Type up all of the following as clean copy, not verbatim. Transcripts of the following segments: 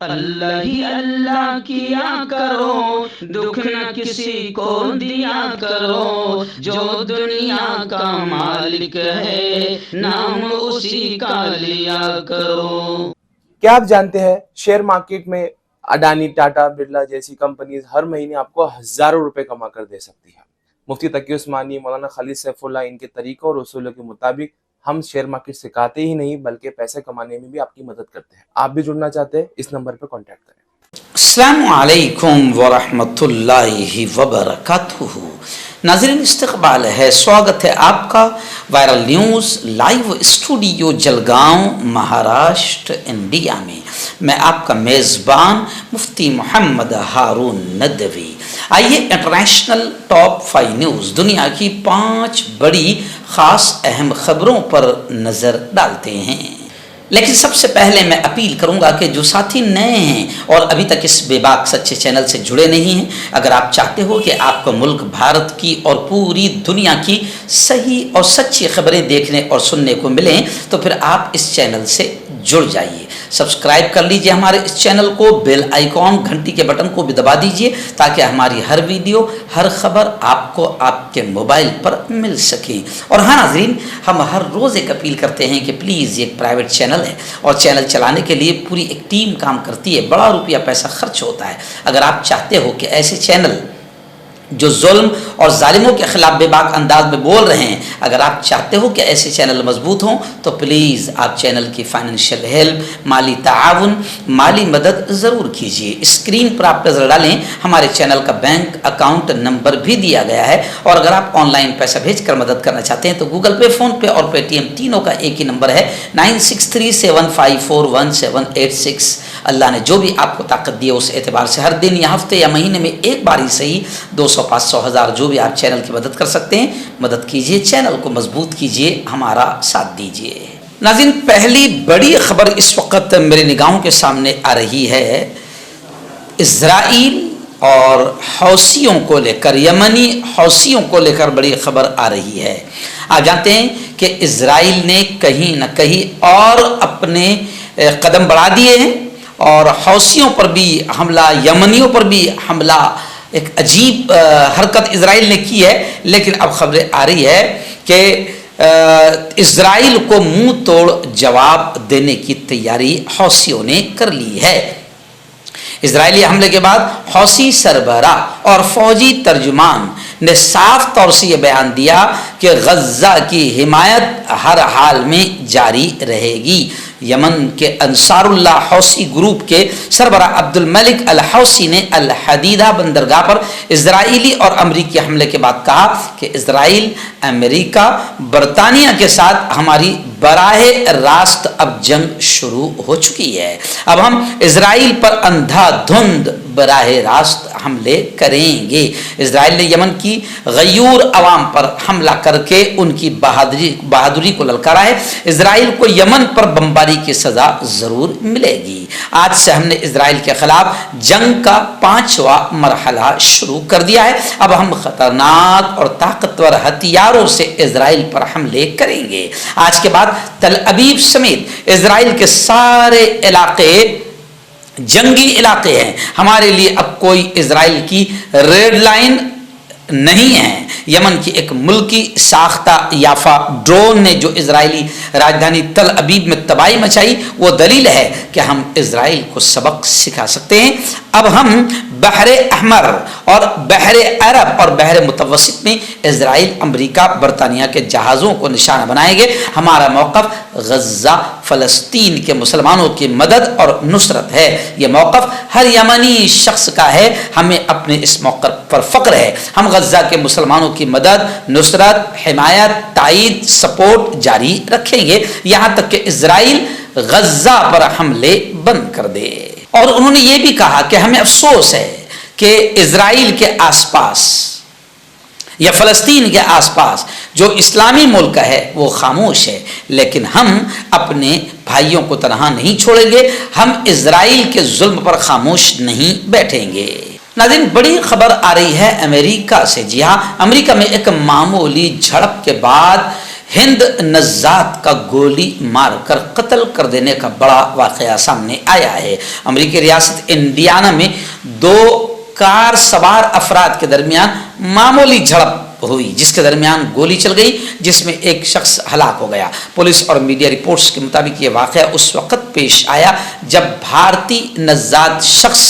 اللہ ہی اللہ کیا کرو، دکھ نہ کسی کو دیا کرو، جو دنیا کا مالک ہے نام اسی کا لیا کرو۔ کیا آپ جانتے ہیں شیئر مارکیٹ میں اڈانی، ٹاٹا، برلا جیسی کمپنیز ہر مہینے آپ کو ہزاروں روپے کما کر دے سکتی ہے۔ مفتی تقی عثمانی، مولانا خالد سیف اللہ، ان کے طریقوں اور اصولوں کے مطابق ہم شیئر مارکیٹ سکھاتے ہی نہیں بلکہ پیسے کمانے میں بھی آپ کی مدد کرتے ہیں۔ آپ بھی جڑنا چاہتے ہیں؟ اس نمبر پر کانٹیکٹ کریں۔ السلام علیکم ورحمۃ اللہ وبرکاتہ۔ ناظرین، استقبال ہے، سواگت ہے آپ کا viral news live studio Jalgaon, Maharashtra, India میں۔ میں آپ کا میزبان مفتی محمد ہارون ندوی۔ آئیے انٹرنیشنل ٹاپ 5 نیوز، دنیا کی 5 بڑی خاص اہم خبروں پر نظر ڈالتے ہیں۔ لیکن سب سے پہلے میں اپیل کروں گا کہ جو ساتھی نئے ہیں اور ابھی تک اس بے باک سچے چینل سے جڑے نہیں ہیں، اگر آپ چاہتے ہو کہ آپ کو ملک بھارت کی اور پوری دنیا کی صحیح اور سچی خبریں دیکھنے اور سننے کو ملیں تو پھر آپ اس چینل سے جڑ جائیے۔ سبسکرائب کر لیجئے ہمارے اس چینل کو، بیل آئیکن گھنٹی کے بٹن کو بھی دبا دیجئے تاکہ ہماری ہر ویڈیو، ہر خبر آپ کو آپ کے موبائل پر مل سکے۔ اور ہاں ناظرین، ہم ہر روز ایک اپیل کرتے ہیں کہ پلیز، یہ ایک پرائیویٹ چینل ہے اور چینل چلانے کے لیے پوری ایک ٹیم کام کرتی ہے، بڑا روپیہ پیسہ خرچ ہوتا ہے۔ اگر آپ چاہتے ہو کہ ایسے چینل جو ظلم اور ظالموں کے خلاف بے باک انداز میں بول رہے ہیں، اگر آپ چاہتے ہو کہ ایسے چینل مضبوط ہوں تو پلیز آپ چینل کی فائنینشیل ہیلپ، مالی تعاون، مالی مدد ضرور کیجیے۔ اسکرین پر آپ نظر ڈالیں، ہمارے چینل کا بینک اکاؤنٹ نمبر بھی دیا گیا ہے، اور اگر آپ آن لائن پیسہ بھیج کر مدد کرنا چاہتے ہیں تو گوگل پے، فون پے اور پے ٹی ایم تینوں کا ایک ہی نمبر ہے، 9637541786۔ اللہ نے جو بھی آپ کو طاقت دی ہے اس اعتبار سے ہر دن یا ہفتے یا مہینے میں ایک بار ہی صحیح 200، 500، 1000 جو بھی آپ چینل کی مدد کر سکتے ہیں مدد کیجئے، چینل کو مضبوط کیجئے، ہمارا ساتھ دیجئے۔ ناظرین، پہلی بڑی خبر اس وقت میرے نگاہوں کے سامنے آ رہی ہے، اسرائیل اور حوثیوں کو لے کر، یمنی حوثیوں کو لے کر بڑی خبر آ رہی ہے۔ آپ جانتے ہیں کہ اسرائیل نے کہیں نہ کہیں اور اپنے قدم بڑھا دیے ہیں اور حوثیوں پر بھی حملہ، یمنیوں پر بھی حملہ، ایک عجیب حرکت اسرائیل نے کی ہے۔ لیکن اب خبریں آ رہی ہے کہ اسرائیل کو منہ توڑ جواب دینے کی تیاری حوثیوں نے کر لی ہے۔ اسرائیلی حملے کے بعد حوثی سربراہ اور فوجی ترجمان نے صاف طور سے یہ بیان دیا کہ غزہ کی حمایت ہر حال میں جاری رہے گی۔ یمن کے انصار اللہ حوثی گروپ کے سربراہ عبد الملک الحوثی نے الحدیدہ بندرگاہ پر اسرائیلی اور امریکی حملے کے بعد کہا کہ اسرائیل، امریکہ، برطانیہ کے ساتھ ہماری براہ راست اب جنگ شروع ہو چکی ہے۔ اب ہم اسرائیل پر اندھا دھند براہ راست حملے کریں گے۔ اسرائیل نے یمن کی غیور عوام پر حملہ کر کے ان کی بہادری کو للکارا ہے۔ اسرائیل کو یمن پر بمباری کی سزا ضرور ملے گی۔ آج سے ہم نے اسرائیل کے خلاف جنگ کا 5واں مرحلہ شروع کر دیا ہے۔ اب ہم خطرناک اور طاقتور ہتھیاروں سے اسرائیل پر حملے کریں گے۔ آج کے بعد تل ابیب سمیت اسرائیل کے سارے علاقے جنگی علاقے ہیں۔ ہمارے لیے اب کوئی اسرائیل کی ریڈ لائن نہیں ہے۔ یمن کی ایک ملکی ساختہ یافہ ڈرون نے جو اسرائیلی راجدھانی تل ابیب میں تباہی مچائی، وہ دلیل ہے کہ ہم اسرائیل کو سبق سکھا سکتے ہیں۔ اب ہم بحر احمر اور بحر عرب اور بحر متوسط میں اسرائیل، امریکہ، برطانیہ کے جہازوں کو نشانہ بنائیں گے۔ ہمارا موقف غزہ، فلسطین کے مسلمانوں کی مدد اور نصرت ہے۔ یہ موقف ہر یمنی شخص کا ہے۔ ہمیں اپنے اس موقف پر فخر ہے۔ ہم غزہ کے مسلمانوں کی مدد، نصرت، حمایت، تائید، سپورٹ جاری رکھیں گے یہاں تک کہ اسرائیل غزہ پر حملے بند کر دے۔ اور انہوں نے یہ بھی کہا کہ ہمیں افسوس ہے کہ اسرائیل کے آس پاس یا فلسطین کے آس پاس جو اسلامی ملک ہے وہ خاموش ہے، لیکن ہم اپنے بھائیوں کو تنہا نہیں چھوڑیں گے۔ ہم اسرائیل کے ظلم پر خاموش نہیں بیٹھیں گے۔ ناظرین، بڑی خبر آ رہی ہے امریکہ سے۔ جی ہاں، امریکہ میں ایک معمولی جھڑپ کے بعد ہند نژاد کا گولی مار کر قتل کر دینے کا بڑا واقعہ سامنے آیا ہے۔ امریکی ریاست انڈیانا میں 2 کار سوار افراد کے درمیان معمولی جھڑپ ہوئی، جس کے درمیان گولی چل گئی، جس میں ایک شخص ہلاک ہو گیا۔ پولیس اور میڈیا رپورٹس کے مطابق یہ واقعہ اس وقت پیش آیا جب بھارتی نژاد شخص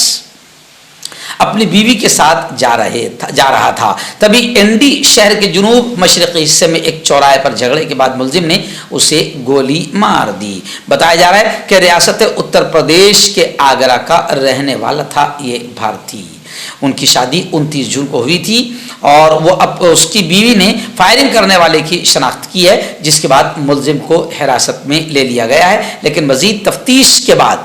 اپنی بیوی کے ساتھ جا رہا تھا، تبھی انڈی شہر کے جنوب مشرقی حصے میں ایک چوراہے پر جھگڑے کے بعد ملزم نے اسے گولی مار دی۔ بتایا جا رہا ہے کہ ریاست اتر پردیش کے آگرہ کا رہنے والا تھا یہ بھارتی۔ ان کی شادی 29 جون کو ہوئی تھی اور وہ اب اس کی بیوی نے فائرنگ کرنے والے کی شناخت کی ہے، جس کے بعد ملزم کو حراست میں لے لیا گیا ہے، لیکن مزید تفتیش کے بعد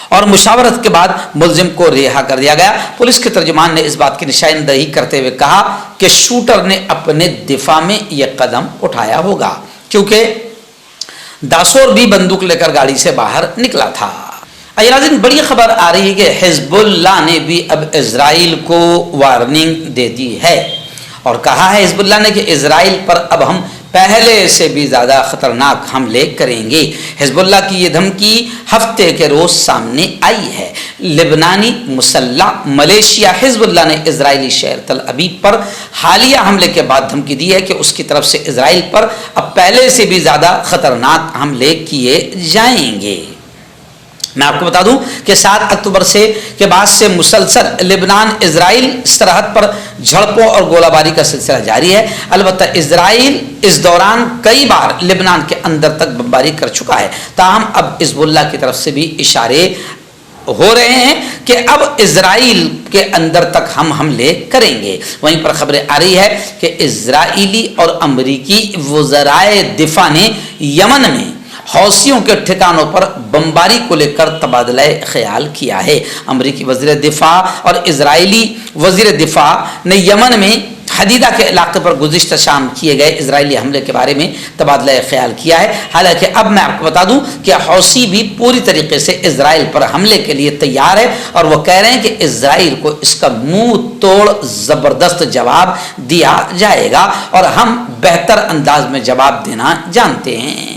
اور مشاورت کے بعد ملزم کو رہا کر دیا گیا۔ پولیس کے ترجمان نے اس بات کی نشاندہی کرتے ہوئے کہا کہ شوٹر نے اپنے دفاع میں یہ قدم اٹھایا ہوگا کیونکہ داسور بھی بندوق لے کر گاڑی سے باہر نکلا تھا۔ ناظرین، بڑی خبر آ رہی ہے کہ حزب اللہ نے بھی اب اسرائیل کو وارننگ دے دی ہے اور کہا ہے حزب اللہ نے کہ اسرائیل پر اب ہم پہلے سے بھی زیادہ خطرناک حملے کریں گے۔ حزب اللہ کی یہ دھمکی ہفتے کے روز سامنے آئی ہے۔ لبنانی مسلح ملیشیا حزب اللہ نے اسرائیلی شہر تل ابیب پر حالیہ حملے کے بعد دھمکی دی ہے کہ اس کی طرف سے اسرائیل پر اب پہلے سے بھی زیادہ خطرناک حملے کیے جائیں گے۔ میں آپ کو بتا دوں کہ 7 اکتوبر کے بعد سے مسلسل لبنان اسرائیل سرحد پر جھڑپوں اور گولہ باری کا سلسلہ جاری ہے۔ البتہ اسرائیل اس دوران کئی بار لبنان کے اندر تک بمباری کر چکا ہے، تاہم اب حزب اللہ کی طرف سے بھی اشارے ہو رہے ہیں کہ اب اسرائیل کے اندر تک ہم حملے کریں گے۔ وہیں پر خبریں آ رہی ہے کہ اسرائیلی اور امریکی وزرائے دفاع نے یمن میں حوثیوں کے ٹھکانوں پر بمباری کو لے کر تبادلہ خیال کیا ہے۔ امریکی وزیر دفاع اور اسرائیلی وزیر دفاع نے یمن میں حدیدہ کے علاقے پر گزشتہ شام کیے گئے اسرائیلی حملے کے بارے میں تبادلہ خیال کیا ہے۔ حالانکہ اب میں آپ کو بتا دوں کہ حوثی بھی پوری طریقے سے اسرائیل پر حملے کے لیے تیار ہے اور وہ کہہ رہے ہیں کہ اسرائیل کو اس کا منہ توڑ زبردست جواب دیا جائے گا اور ہم بہتر انداز میں جواب دینا جانتے ہیں۔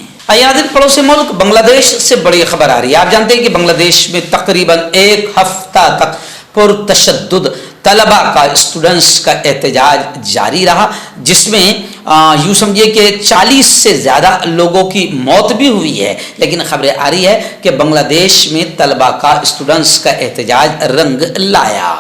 پڑوسی ملک بنگلہ دیش سے بڑی خبر آ رہی ہے۔ آپ جانتے ہیں کہ بنگلہ دیش میں تقریباً 1 ہفتہ تک پرتشدد طلبہ کا اسٹوڈنٹس کا احتجاج جاری رہا، جس میں یوں سمجھیے کہ 40 سے زیادہ لوگوں کی موت بھی ہوئی ہے۔ لیکن خبریں آ رہی ہے کہ بنگلہ دیش میں طلبہ کا اسٹوڈنٹس کا احتجاج رنگ لایا۔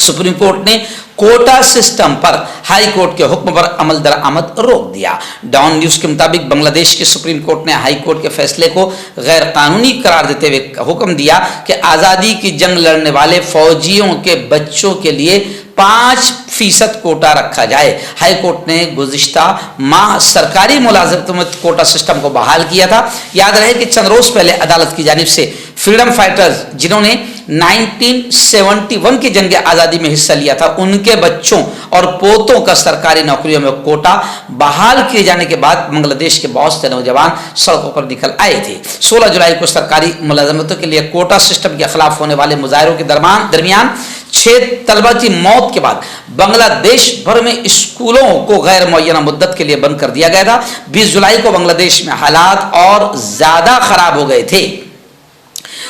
سپریم کورٹ نے کوٹا سسٹم پر ہائی کورٹ کے حکم پر عمل درآمد روک دیا۔ ڈاؤن نیوز کے مطابق بنگلہ دیش کی سپریم کورٹ نے ہائی کورٹ کے فیصلے کو غیر قانونی قرار دیتے ہوئے حکم دیا کہ آزادی کی جنگ لڑنے والے فوجیوں کے بچوں کے لیے 5% کوٹا رکھا جائے۔ ہائی کورٹ نے گزشتہ ماہ سرکاری ملازمتوں میں کوٹا سسٹم کو بحال کیا تھا۔ یاد رہے کہ چند روز پہلے عدالت کی جانب سے فریڈم فائٹرز جنہوں نے 1971 کی جنگ آزادی میں حصہ لیا تھا، ان کے بچوں اور پوتوں کا سرکاری نوکریوں میں کوٹا بحال کیے جانے کے بعد بنگلہ دیش کے بہت سے نوجوان سڑکوں پر نکل آئے تھے۔ 16 جولائی کو سرکاری ملازمتوں کے لیے کوٹا سسٹم کے خلاف ہونے والے مظاہروں کے درمیان 6 طلبہ کی موت کے بعد بنگلہ دیش بھر میں اسکولوں کو غیر معینہ مدت کے لیے بند کر دیا گیا تھا۔ 20 جولائی کو بنگلہ دیش میں حالات اور زیادہ خراب ہو گئے تھے،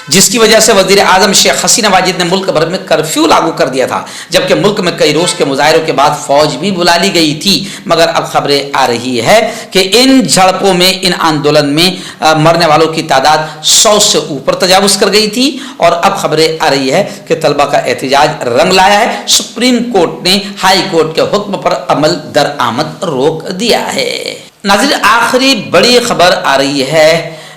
جس کی وجہ سے وزیر اعظم شیخ حسینہ واجد نے ملک بھر میں کرفیو لاگو کر دیا تھا، جبکہ ملک میں کئی روز کے مظاہروں کے بعد فوج بھی بلا لی گئی تھی۔ مگر اب خبریں آ رہی ہے کہ ان جھڑپوں میں، ان آندولن میں مرنے والوں کی تعداد 100 سے اوپر تجاوز کر گئی تھی اور اب خبریں آ رہی ہے کہ طلبہ کا احتجاج رنگ لایا ہے۔ سپریم کورٹ نے ہائی کورٹ کے حکم پر عمل درآمد روک دیا ہے۔ ناظرین، آخری بڑی خبر آ رہی ہے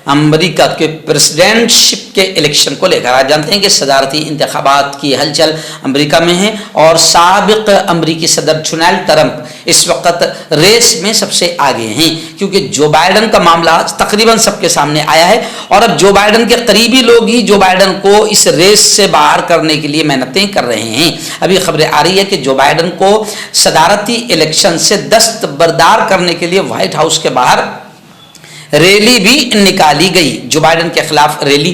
امریکہ کے پریزیڈنٹ شپ کے الیکشن کو لے کر۔ آپ جانتے ہیں کہ صدارتی انتخابات کی ہلچل امریکہ میں ہے اور سابق امریکی صدر ڈونلڈ ٹرمپ اس وقت ریس میں سب سے آگے ہیں، کیونکہ جو بائیڈن کا معاملہ تقریباً سب کے سامنے آیا ہے اور اب جو بائیڈن کے قریبی لوگ ہی جو بائیڈن کو اس ریس سے باہر کرنے کے لیے محنتیں کر رہے ہیں۔ ابھی خبریں آ رہی ہے کہ جو بائیڈن کو صدارتی الیکشن سے دستبردار کرنے کے لیے وائٹ ہاؤس کے باہر ریلی بھی نکالی گئی۔ جو بائیڈن کے خلاف ریلی